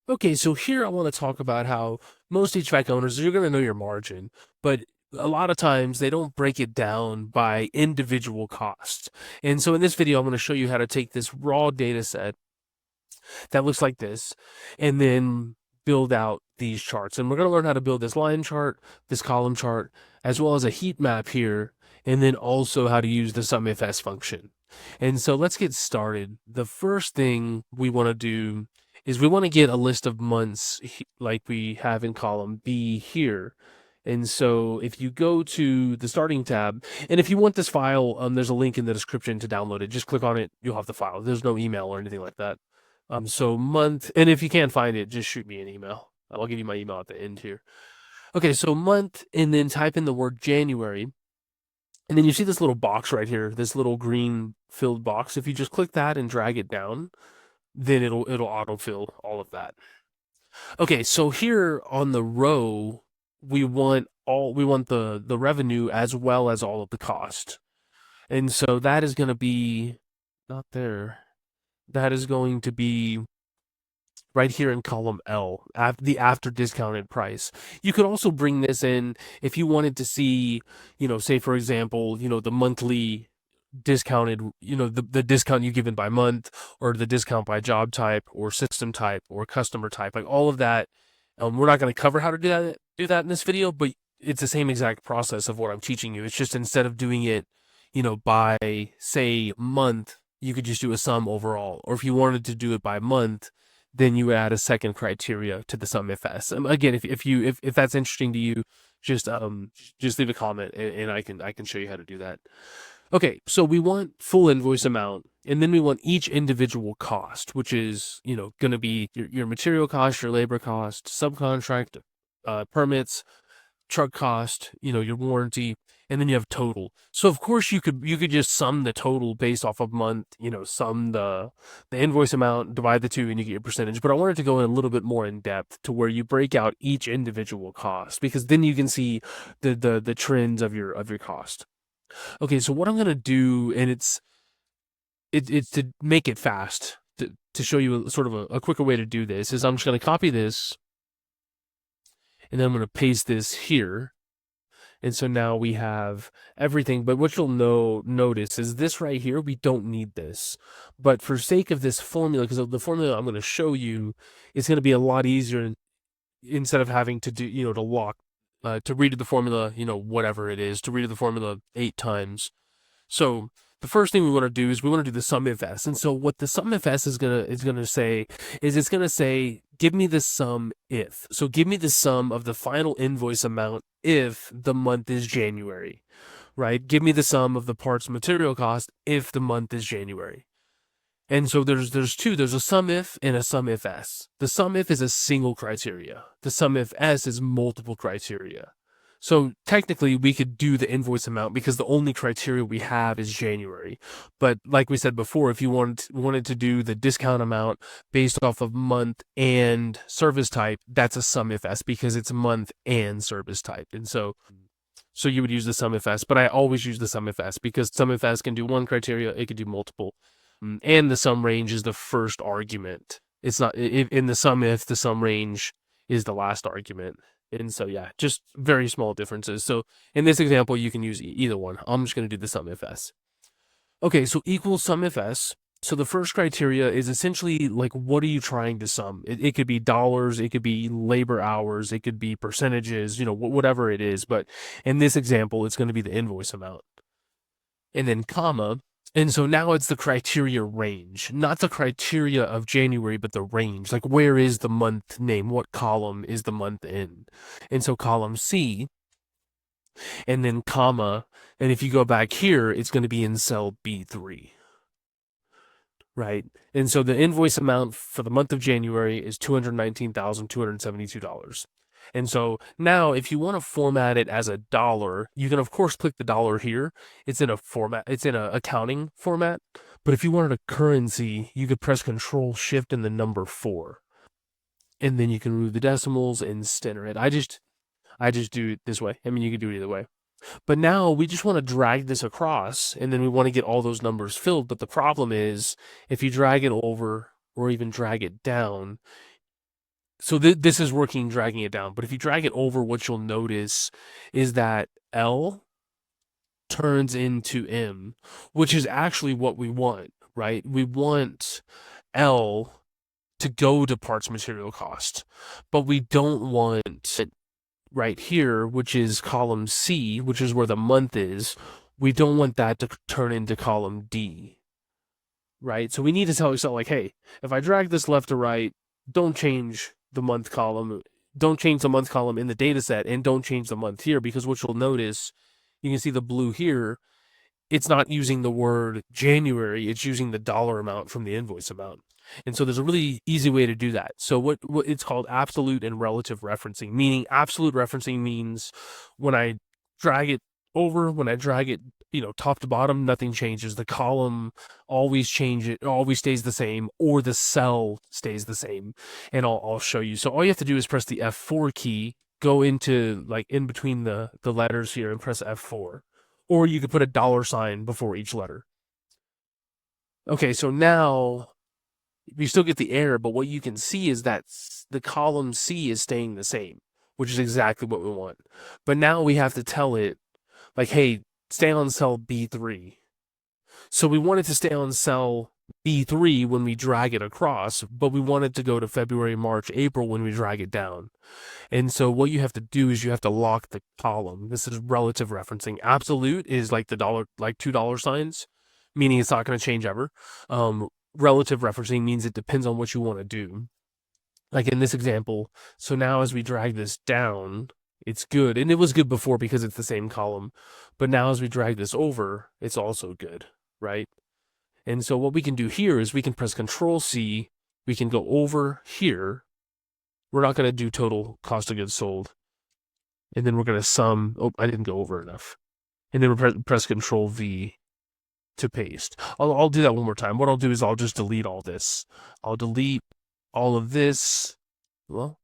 Okay, so here I want to talk about how most HVAC owners, you're going to know your margin, but a lot of times they don't break it down by individual costs. And so in this video, I'm going to show you how to take this raw data set that looks like this and then build out these charts. And we're going to learn how to build this line chart, this column chart, as well as a heat map here, and then also how to use the SUMIFS function. And so let's get started. The first thing we want to do is we want to get a list of months like we have in column B here. And so if you go to the starting tab, and if you want this file, there's a link in the description to download it. Just click on it, you'll have the file. There's no email or anything like that. So month, and if you can't find it, just shoot me an email. I'll give you my email at the end here. Okay, so month, and then type in the word January. And then you see this little box right here, this little green filled box. If you just click that and drag it down, then it'll autofill all of that. Okay, so here on the row, we want the revenue as well as all of the cost. And so that is going to be not there. That is going to be right here in column L, the after discounted price. You could also bring this in if you wanted to see, say for example, the monthly discounted, the discount you given by month, or the discount by job type or system type or customer type, like all of that. We're not going to cover how to do that in this video, but it's the same exact process of what I'm teaching you. It's just instead of doing it, by say month, you could just do a sum overall. Or if you wanted to do it by month, then you add a second criteria to the SUMIFS. Again, if that's interesting to you, just leave a comment and I can show you how to do that. Okay, so we want full invoice amount, and then we want each individual cost, which is going to be your material cost, your labor cost, subcontract, permits, truck cost, your warranty, and then you have total. So of course you could just sum the total based off of month, sum the invoice amount, divide the two, and you get your percentage. But I wanted to go in a little bit more in depth to where you break out each individual cost, because then you can see the trends of your cost. Okay, so what I'm gonna do, and it's to make it fast, to show you a quicker way to do this, is I'm just gonna copy this, and then I'm gonna paste this here. And so now we have everything, but what you'll notice is this right here, we don't need this. But for sake of this formula, because of the formula I'm going to show you, it's going to be a lot easier instead of having to do, to redo the formula, whatever it is, to redo the formula 8 times. So the first thing we want to do is we want to do the SUMIFS. And so what the SUMIFS is gonna say is it's gonna say, give me the sum if. So give me the sum of the final invoice amount if the month is January, right? Give me the sum of the parts material cost if the month is January. And so there's two. There's a SUMIF and a SUMIFS. The SUMIF is a single criteria. The SUMIFS is multiple criteria. So technically we could do the invoice amount because the only criteria we have is January. But like we said before, if you wanted to do the discount amount based off of month and service type, that's a SUMIFS because it's month and service type. And so you would use the SUMIFS, but I always use the SUMIFS because SUMIFS can do one criteria, it could do multiple. And the sum range is the first argument. It's not in the SUMIF, the sum range is the last argument. And so, yeah, just very small differences. So in this example, you can use either one. I'm just going to do the SUMIFS. Okay, so equals SUMIFS. So the first criteria is essentially like, what are you trying to sum? It could be dollars, it could be labor hours, it could be percentages, whatever it is. But in this example, it's going to be the invoice amount. And then comma. And so now it's the criteria range, not the criteria of January, but the range. Like, where is the month name? What column is the month in? And so column C, and then comma, and if you go back here, it's going to be in cell B3, right? And so the invoice amount for the month of January is $219,272. And so now if you want to format it as a dollar, you can of course click the dollar here. It's in a accounting format. But if you wanted a currency, you could press Control Shift and the number 4. And then you can remove the decimals and center it. I just do it this way. I mean, you could do it either way. But now we just want to drag this across, and then we want to get all those numbers filled. But the problem is, if you drag it over or even drag it down, So this is working dragging it down. But if you drag it over, what you'll notice is that L turns into M, which is actually what we want, right? We want L to go to parts material cost, but we don't want it right here, which is column C, which is where the month is. We don't want that to turn into column D, right? So we need to tell ourselves, like, hey, if I drag this left to right, don't change the month column. Don't change the month column in the data set, and don't change the month here, because what you'll notice, you can see the blue here, it's not using the word January, it's using the dollar amount from the invoice amount. And so there's a really easy way to do that. So what it's called absolute and relative referencing, meaning absolute referencing means when I drag it over, when I drag it, top to bottom, nothing changes. The column always always stays the same, or the cell stays the same. And I'll show you. So all you have to do is press the F4 key, go into like in between the letters here and press F4. Or you could put a dollar sign before each letter. Okay, so now you still get the error, but what you can see is that the column C is staying the same, which is exactly what we want. But now we have to tell it, like, hey, stay on cell B3. So we want it to stay on cell B3 when we drag it across, but we want it to go to February, March, April when we drag it down. And so what you have to do is you have to lock the column. This is relative referencing. Absolute is like the dollar, like $2 signs, meaning it's not going to change ever. Relative referencing means it depends on what you want to do. Like in this example, so now as we drag this down, it's good. And it was good before because it's the same column. But now as we drag this over, it's also good, right? And so what we can do here is we can press Control C. We can go over here. We're not going to do total cost of goods sold. And then we're going to sum. Oh, I didn't go over enough. And then we'll press Control V to paste. I'll do that one more time. What I'll do is I'll just delete all this. I'll delete all of this. Well,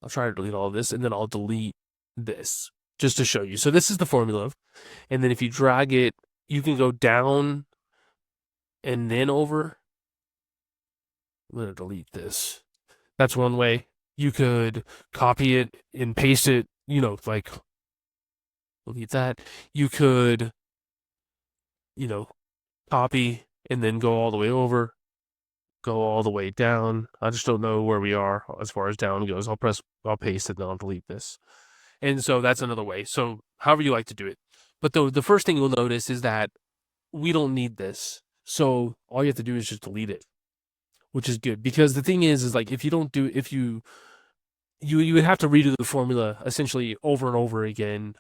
I'll try to delete all of this, and then I'll delete this just to show you. So this is the formula. And then if you drag it, you can go down and then over. I'm going to delete this. That's one way. You could copy it and paste it, like delete that. You could, copy and then go all the way over, go all the way down. I just don't know where we are as far as down goes. I'll paste it, and then I'll delete this. And so that's another way. So however you like to do it. But the first thing you'll notice is that we don't need this. So all you have to do is just delete it, which is good. Because the thing is like if you don't do, if you would have to redo the formula essentially over and over again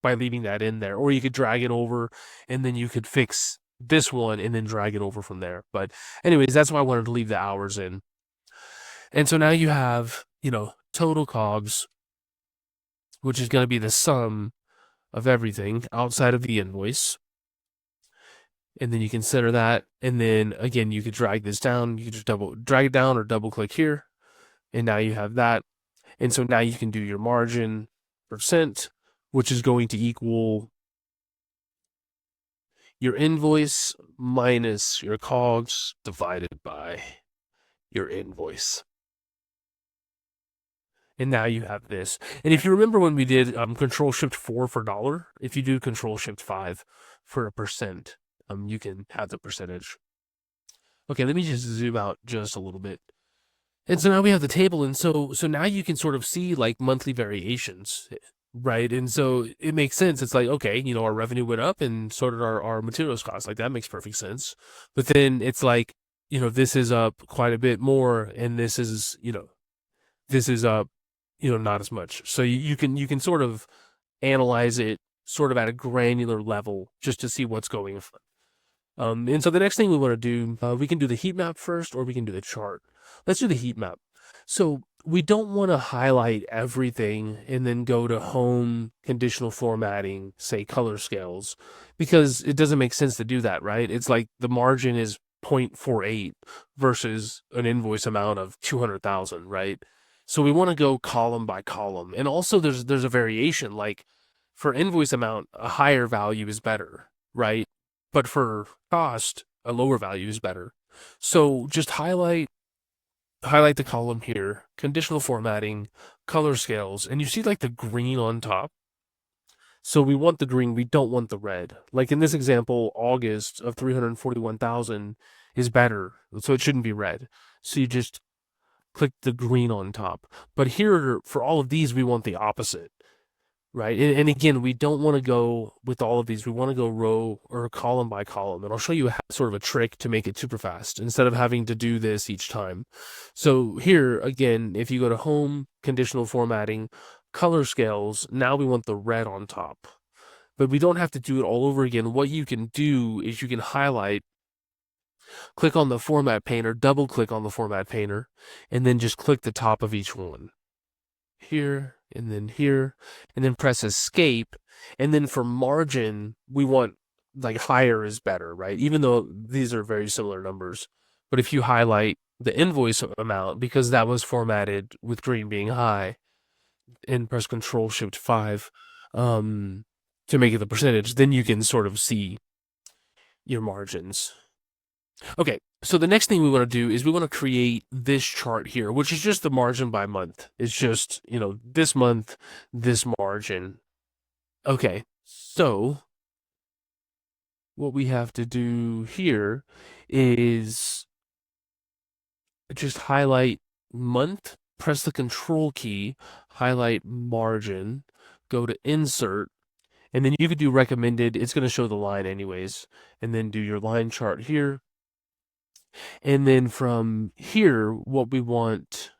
by leaving that in there. Or you could drag it over and then you could fix this one and then drag it over from there. But anyways, that's why I wanted to leave the hours in. And so now you have, total COGS, which is going to be the sum of everything outside of the invoice. And then you consider that. And then again, you could drag this down. You could just drag it down or double click here. And now you have that. And so now you can do your margin %, which is going to equal your invoice minus your COGS divided by your invoice. And now you have this. And if you remember when we did Control-Shift-4 for dollar, if you do Control-Shift-5 for a %, you can have the percentage. Okay, let me just zoom out just a little bit. And so now we have the table, and so now you can sort of see like monthly variations, right? And so it makes sense. It's like, okay, our revenue went up and so did our materials costs. Like that makes perfect sense. But then it's like, this is up quite a bit more, and this is up, not as much. So you can sort of analyze it sort of at a granular level just to see what's going on. And so the next thing we want to do, we can do the heat map first, or we can do the chart. Let's do the heat map. So we don't want to highlight everything and then go to home, conditional formatting, say color scales, because it doesn't make sense to do that, right? It's like the margin is 0.48 versus an invoice amount of 200,000, right? So we want to go column by column. And also there's a variation, like for invoice amount, a higher value is better, right? But for cost, a lower value is better. So just highlight highlight the column here, conditional formatting, color scales, and you see like the green on top. So we want the green, we don't want the red. Like in this example, August of 341,000 is better, so it shouldn't be red. So you just click the green on top. But here, for all of these, we want the opposite, right? And again, we don't want to go with all of these. We want to go row or column by column. And I'll show you sort of a trick to make it super fast instead of having to do this each time. So here, again, if you go to Home, Conditional Formatting, Color Scales, now we want the red on top. But we don't have to do it all over again. What you can do is you can highlight, click on the Format Painter, double click on the Format Painter, and then just click the top of each one. Here, and then press Escape. And then for margin, we want like higher is better, right? Even though these are very similar numbers. But if you highlight the invoice amount, because that was formatted with green being high, and press Control Shift 5 to make it the percentage, then you can sort of see your margins. Okay, so the next thing we want to do is we want to create this chart here, which is just the margin by month. It's just, this month, this margin. Okay, so what we have to do here is just highlight month, press the Control key, highlight margin, go to Insert, and then you could do recommended. It's going to show the line anyways, and then do your line chart here. And then from here, what we want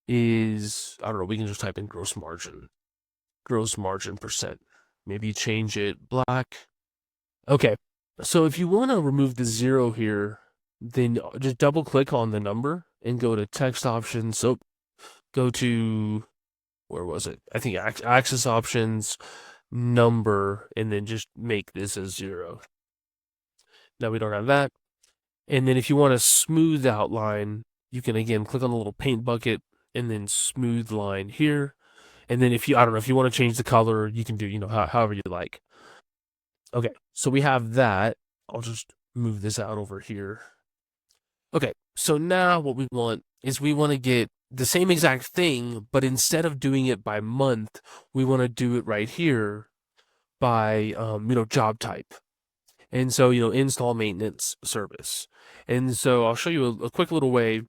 is, I don't know, we can just type in gross margin percent. Maybe change it black. Okay, so if you want to remove the 0 here, then just double click on the number and go to text options. So go to, where was it? I think axis options, number, and then just make this a 0. Now we don't have that. And then if you want a smooth outline, you can again click on the little paint bucket and then smooth line here. And then if you, I don't know, if you want to change the color, you can do, however you like. Okay, so we have that. I'll just move this out over here. Okay, so now what we want is we want to get the same exact thing, but instead of doing it by month, we want to do it right here by, job type. And so, install maintenance service. And so I'll show you a quick little way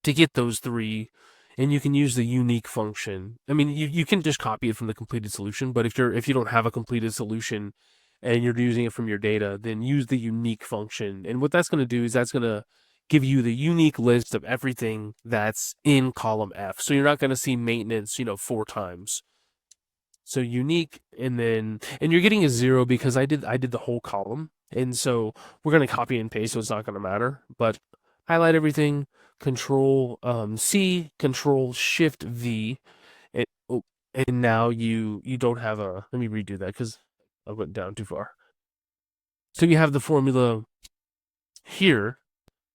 to get those three, and you can use the unique function. I mean, you can just copy it from the completed solution, but if you don't have a completed solution and you're using it from your data, then use the unique function. And what that's going to do is that's going to give you the unique list of everything that's in column F. So you're not going to see maintenance, 4 times. So unique, and you're getting a 0 because I did the whole column. And so we're going to copy and paste, so it's not going to matter. But highlight everything, Control C, Control Shift V, and now you don't have a. Let me redo that because I went down too far. So you have the formula here,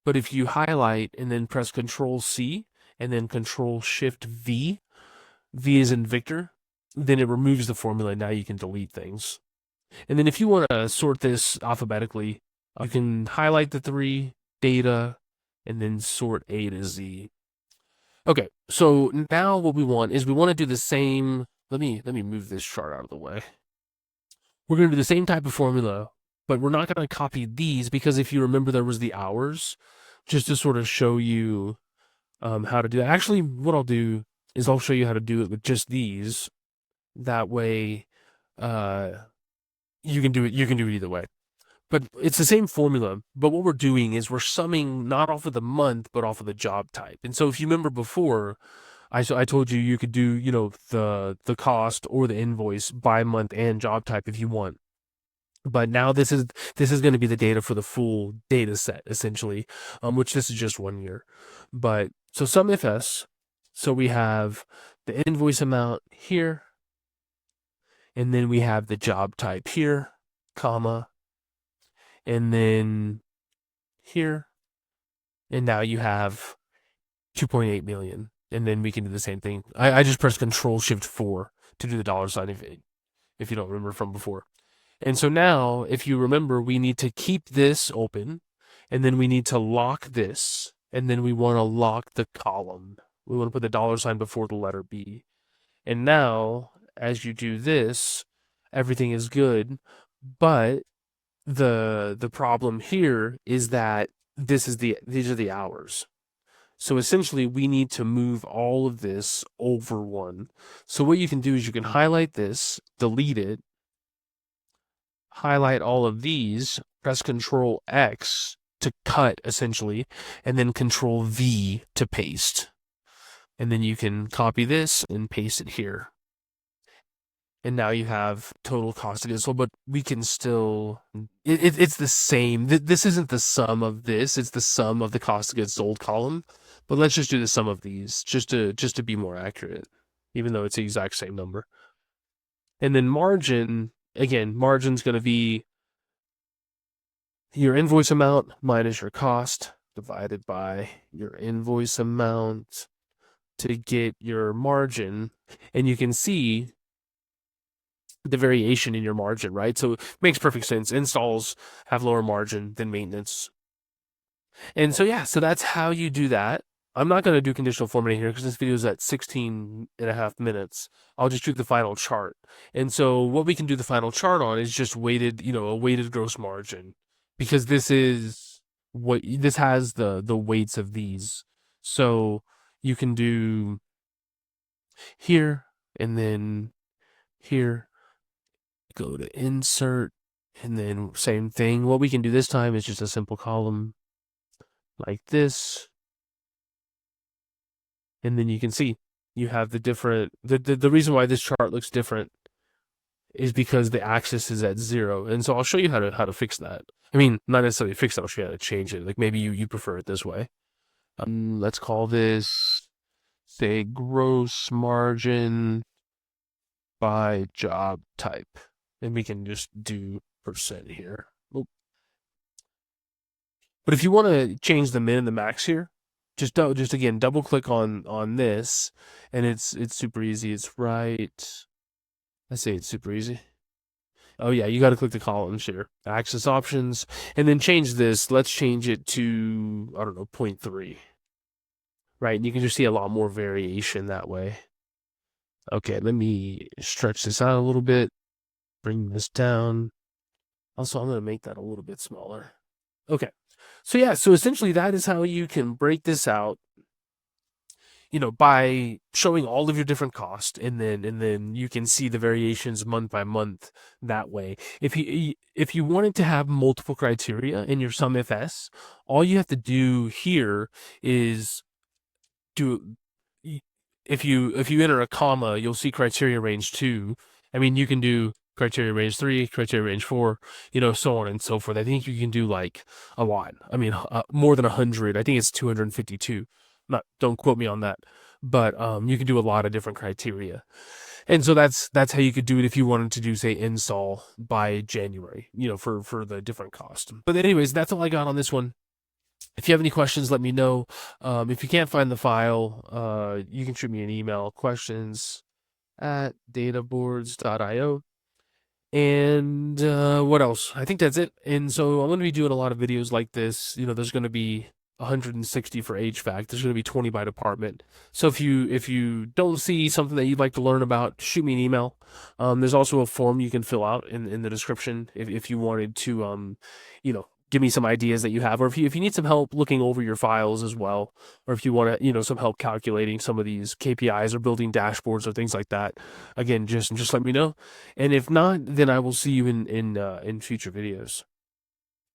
but if you highlight and then press Control C and then Control Shift V, V is in Victor, then it removes the formula. Now you can delete things. And then if you want to sort this alphabetically, you can highlight the 3, data, and then sort A to Z. Okay, so now what we want is we want to do the same. Let me move this chart out of the way. We're going to do the same type of formula, but we're not going to copy these because if you remember, there was the hours, just to sort of show you how to do that. Actually, what I'll do is I'll show you how to do it with just these. That way, you can do it either way. But it's the same formula, but what we're doing is we're summing not off of the month, but off of the job type. And so if you remember before, I told you could do, the cost or the invoice by month and job type if you want. But now this is going to be the data for the full data set, essentially, which this is just 1 year. But so SUMIFS, so we have the invoice amount here, and then we have the job type here, comma, and then here, and now you have 2.8 million. And then we can do the same thing. I just press Control Shift 4 to do the $sign if you don't remember from before. And so now, if you remember, we need to keep this open, And then we need to lock this, and then we want to lock the column. We want to put the $sign before the letter B. And now, as you do this, everything is good, but the problem here is that these are the hours. So essentially, we need to move all of this over one. So what you can do is you can highlight this, delete it, highlight all of these, press Control X to cut essentially, and then Control V to paste. And then you can copy this and paste it here. And now you have total cost of goods sold, but we can still, it's the same. This isn't the sum of this, it's the sum of the cost of goods sold column. But let's just do the sum of these, just to be more accurate, even though it's the exact same number. And then margin, again, margin's going to be your invoice amount minus your cost divided by your invoice amount to get your margin. And you can see the variation in your margin, right? So it makes perfect sense. Installs have lower margin than maintenance. And so, yeah, so that's how you do that. I'm not going to do conditional formatting here because this video is at 16.5 minutes. I'll just do the final chart. And so what we can do the final chart on is just weighted, a weighted gross margin, because this has the weights of these. So you can do here and then here, go to insert, and then same thing. What we can do this time is just a simple column like this. And then you can see you have the different, the reason why this chart looks different is because the axis is at 0. And so I'll show you how to fix that. I mean, not necessarily fix it, I'll show you how to change it. Like maybe you prefer it this way. Let's call this, say, gross margin by job type. And we can just do % here. Oop. But if you want to change the min and the max here, just again, double click on this, and it's super easy. It's right. I say it's super easy. Oh yeah, you got to click the columns here, access options, and then change this. Let's change it to, I don't know, 0.3. Right, and you can just see a lot more variation that way. Okay, let me stretch this out a little bit, bring this down. Also, I'm going to make that a little bit smaller. Okay. So yeah, so essentially that is how you can break this out, by showing all of your different costs, and then you can see the variations month by month that way. If you wanted to have multiple criteria in your SUMIFS, all you have to do here is if you enter a comma, you'll see criteria range 2. I mean, you can do criteria range 3, criteria range 4, so on and so forth. I think you can do like a lot. I mean, more than 100. I think it's 252. Don't quote me on that, but you can do a lot of different criteria. And so that's how you could do it if you wanted to do, say, install by January, for the different cost. But anyways, that's all I got on this one. If you have any questions, let me know. If you can't find the file, you can shoot me an email, questions@databoards.io. And what else? I think that's it. And so I'm going to be doing a lot of videos like this. There's going to be 160 for HVAC. There's going to be 20 by department. So if you don't see something that you'd like to learn about, shoot me an email. There's also a form you can fill out in the description if you wanted to, give me some ideas that you have, or if you need some help looking over your files as well, or if you want to, some help calculating some of these KPIs or building dashboards or things like that. Again, just let me know. And if not, then I will see you in future videos.